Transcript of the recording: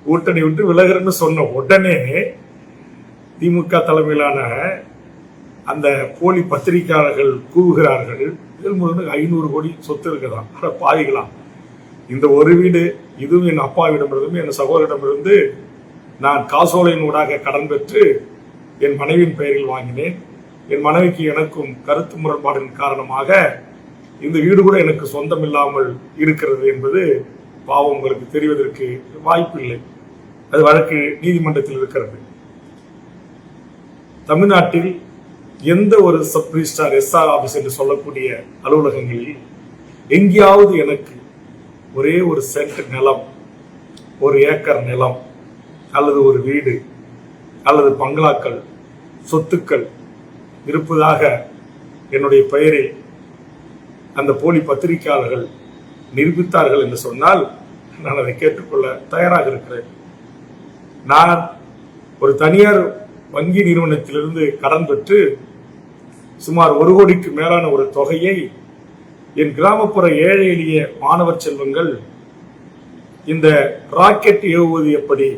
கூட்டணி விட்டு விலகிறன்னு சொன்ன உடனே திமுக தலைமையிலான அந்த போலி பத்திரிகையாளர்கள் கூவுகிறார்கள், இதில் முதல் 500 கோடி சொத்து இருக்குதான். பாவிக்கலாம், இந்த ஒரு வீடு இதுவும் என் அப்பாவிடமிருந்து என் சகோதரிடமிருந்து நான் காசோலையின் ஊடாக கடன் பெற்று என் மனைவியின் பெயரில் வாங்கினேன். என் மனைவிக்கு எனக்கும் கருத்து முரண்பாடின் காரணமாக இந்த வீடு கூட எனக்கு சொந்தம் இல்லாமல் இருக்கிறது என்பது பாவம் உங்களுக்கு தெரிவதற்கு வாய்ப்பில்லை. அது வழக்கு நீதிமன்றத்தில் இருக்கிறது. தமிழ்நாட்டில் எந்த ஒரு சப் ரிஜிஸ்ட்ரார் SR ஆபீஸ் என்று சொல்லக்கூடிய அலுவலகங்களில் எங்கேயாவது எனக்கு ஒரே ஒரு சென்ட் நிலம், ஒரு ஏக்கர் நிலம் அல்லது ஒரு வீடு அல்லது பங்களாக்கள் சொத்துக்கள் இருப்பதாக என்னுடைய பெயரில் அந்த போலி பத்திரிகையாளர்கள் நிரூபித்தார்கள் என்று சொன்னால் நான் அதை கேட்டுக்கொள்ள தயாராக இருக்கிறேன். நான் ஒரு தனியார் வங்கி நிறுவனத்திலிருந்து கடன் பெற்று சுமார் 1 கோடிக்கு மேலான ஒரு தொகையை என் கிராமப்புற ஏழை எளிய மாணவர் செல்வங்கள் இந்த ராக்கெட் ஏவுவது எப்படி